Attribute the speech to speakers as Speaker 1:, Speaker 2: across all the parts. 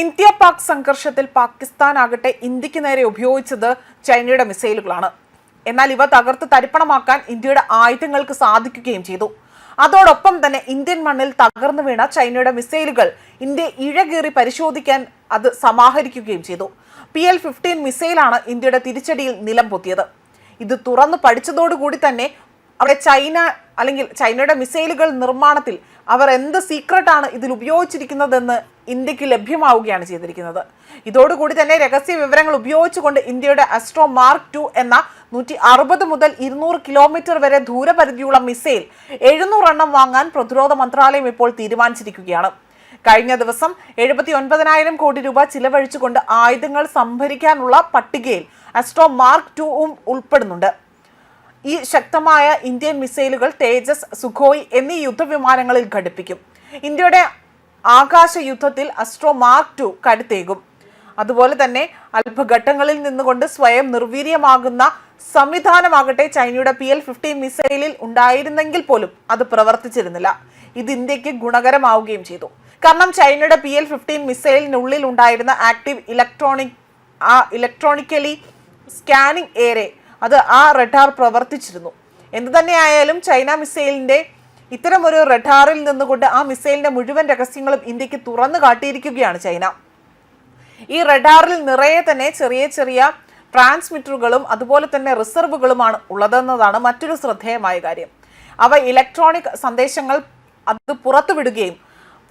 Speaker 1: India Pak സംഘർഷത്തിൽ പാകിസ്ഥാൻ ആകട്ടെ ഇന്ത്യക്ക് നേരെ ഉപയോഗിച്ചത് ചൈനയുടെ മിസൈലുകളാണ്. എന്നാൽ ഇവ തകർത്ത് തരിപ്പണമാക്കാൻ ഇന്ത്യയുടെ ആയുധങ്ങൾക്ക് സാധിക്കുകയും ചെയ്തു. അതോടൊപ്പം തന്നെ ഇന്ത്യൻ മണ്ണിൽ തകർന്നു വീണ ചൈനയുടെ മിസൈലുകൾ ഇന്ത്യ ഇഴകീറി പരിശോധിക്കാൻ അത് സമാഹരിക്കുകയും ചെയ്തു. PL-15 മിസൈലാണ് ഇന്ത്യയുടെ തിരിച്ചടിയിൽ നിലം പൊത്തിയത്. ഇത് തുറന്നു പഠിച്ചതോടുകൂടി തന്നെ അവിടെ ചൈനയുടെ മിസൈലുകൾ നിർമ്മാണത്തിൽ അവർ എന്ത് സീക്രട്ടാണ് ഇതിൽ ഉപയോഗിച്ചിരിക്കുന്നതെന്ന് ഇന്ത്യക്ക് ലഭ്യമാവുകയാണ് ചെയ്തിരിക്കുന്നത്. ഇതോടുകൂടി തന്നെ രഹസ്യ വിവരങ്ങൾ ഉപയോഗിച്ചുകൊണ്ട് ഇന്ത്യയുടെ അസ്ട്രോ മാർക്ക് 2 എന്ന 160 മുതൽ 200 കിലോമീറ്റർ വരെ ദൂരപരിധിയുള്ള മിസൈൽ 700 എണ്ണം വാങ്ങാൻ പ്രതിരോധ മന്ത്രാലയം ഇപ്പോൾ തീരുമാനിച്ചിരിക്കുകയാണ്. കഴിഞ്ഞ ദിവസം 79,000 കോടി രൂപ ചിലവഴിച്ചുകൊണ്ട് ആയുധങ്ങൾ സംഭരിക്കാനുള്ള പട്ടികയിൽ അസ്ട്രോ മാർക്ക് 2 ഉൾപ്പെടുന്നുണ്ട്. ഈ ശക്തമായ ഇന്ത്യൻ മിസൈലുകൾ തേജസ്, സുഖോയ് എന്നീ യുദ്ധവിമാനങ്ങളിൽ ഘടിപ്പിക്കും. ഇന്ത്യയുടെ ആകാശ യുദ്ധത്തിൽ അസ്ട്രോ മാർക്ക് 2 കരുത്തേകും. അതുപോലെ തന്നെ അല്പഘട്ടങ്ങളിൽ നിന്നുകൊണ്ട് സ്വയം നിർവീര്യമാകുന്ന സംവിധാനമാകട്ടെ ചൈനയുടെ PL-15 മിസൈലിൽ ഉണ്ടായിരുന്നെങ്കിൽ പോലും അത് പ്രവർത്തിച്ചിരുന്നില്ല. ഇത് ഇന്ത്യക്ക് ഗുണകരമാവുകയും ചെയ്തു. കാരണം ചൈനയുടെ PL-15 മിസൈലിനുള്ളിൽ ഉണ്ടായിരുന്ന ആക്റ്റീവ് ഇലക്ട്രോണിക്കലി സ്കാനിംഗ് ഏറെ അത് ആ റഡാർ പ്രവർത്തിച്ചിരുന്നു. എന്തു തന്നെയായാലും ചൈന മിസൈലിന്റെ ഇത്തരമൊരു റഡാറിൽ നിന്നുകൊണ്ട് ആ മിസൈലിന്റെ മുഴുവൻ രഹസ്യങ്ങളും ഇന്ത്യക്ക് തുറന്നു കാട്ടിയിരിക്കുകയാണ് ചൈന. ഈ റഡാറിൽ നിറയെ തന്നെ ചെറിയ ചെറിയ ട്രാൻസ്മിറ്ററുകളും അതുപോലെ തന്നെ റിസർവുകളുമാണ് ഉള്ളതെന്നതാണ് മറ്റൊരു ശ്രദ്ധേയമായ കാര്യം. അവ ഇലക്ട്രോണിക് സന്ദേശങ്ങൾ അത് പുറത്തുവിടുകയും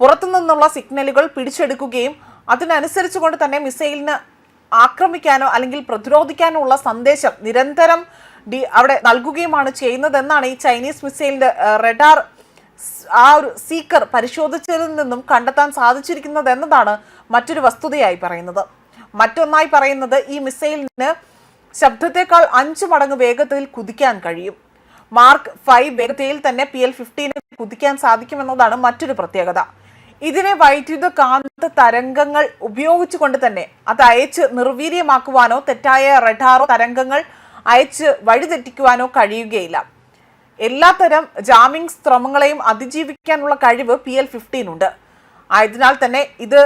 Speaker 1: പുറത്തു നിന്നുള്ള സിഗ്നലുകൾ പിടിച്ചെടുക്കുകയും അതിനനുസരിച്ചുകൊണ്ട് തന്നെ മിസൈലിന് ആക്രമിക്കാനോ അല്ലെങ്കിൽ പ്രതിരോധിക്കാനോ ഉള്ള സന്ദേശം നിരന്തരം അവിടെ നൽകുകയുമാണ് ചെയ്യുന്നതെന്നാണ് ഈ ചൈനീസ് മിസൈലിന്റെ റഡാർ ആ ഒരു സീക്കർ പരിശോധിച്ചതിൽ നിന്നും കണ്ടെത്താൻ സാധിച്ചിരിക്കുന്നത് എന്നതാണ് മറ്റൊരു വസ്തുതയായി പറയുന്നത്. മറ്റൊന്നായി പറയുന്നത് ഈ മിസൈലിന് ശബ്ദത്തെക്കാൾ 5 മടങ്ങ് വേഗതയിൽ കുതിക്കാൻ കഴിയും. മാർക്ക് 5 വേഗതയിൽ തന്നെ PL-15 കുതിക്കാൻ സാധിക്കുമെന്നതാണ് മറ്റൊരു പ്രത്യേകത. ഇതിനെ വൈദ്യുത കാന്ത തരംഗങ്ങൾ ഉപയോഗിച്ചുകൊണ്ട് തന്നെ അത് അയച്ച് നിർവീര്യമാക്കുവാനോ തെറ്റായ റഡാറോ തരംഗങ്ങൾ അയച്ച് വഴിതെറ്റിക്കുവാനോ കഴിയുകയില്ല. എല്ലാത്തരം ജാമിംഗ് ശ്രമങ്ങളെയും അതിജീവിക്കാനുള്ള കഴിവ് PL-15 ഉണ്ട്. ആയതിനാൽ തന്നെ ഇത്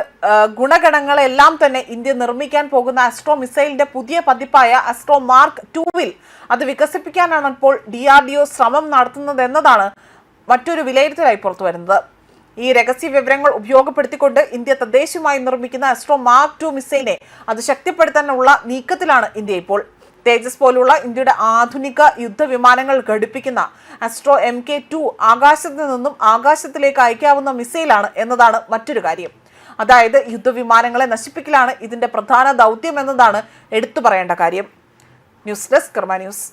Speaker 1: ഗുണഗണങ്ങളെല്ലാം തന്നെ ഇന്ത്യ നിർമ്മിക്കാൻ പോകുന്ന അസ്ട്രോ മിസൈലിന്റെ പുതിയ പതിപ്പായ അസ്ട്രോ മാർക്ക് 2 അത് വികസിപ്പിക്കാനാണ് ഇപ്പോൾ DRDO ശ്രമം നടത്തുന്നത് എന്നതാണ് മറ്റൊരു വിലയിരുത്തലായി പുറത്തു വരുന്നത്. ഈ രഹസ്യ വിവരങ്ങൾ ഉപയോഗപ്പെടുത്തിക്കൊണ്ട് ഇന്ത്യ തദ്ദേശീയമായി നിർമ്മിക്കുന്ന അസ്ട്രോ മാർക്ക് 2 മിസൈലിനെ അത് ശക്തിപ്പെടുത്താനുള്ള നീക്കത്തിലാണ് ഇന്ത്യ ഇപ്പോൾ. തേജസ് പോലുള്ള ഇന്ത്യയുടെ ആധുനിക യുദ്ധവിമാനങ്ങൾ ഘടിപ്പിക്കുന്ന അസ്ട്രോ MK2 ആകാശത്ത് നിന്നും ആകാശത്തിലേക്ക് അയക്കാവുന്ന മിസൈലാണ് എന്നതാണ് മറ്റൊരു കാര്യം. അതായത് യുദ്ധവിമാനങ്ങളെ നശിപ്പിക്കലാണ് ഇതിന്റെ പ്രധാന ദൗത്യം എന്നതാണ് എടുത്തു പറയേണ്ട കാര്യം. ന്യൂസ് ഡെസ്ക് കർമ്മ ന്യൂസ്.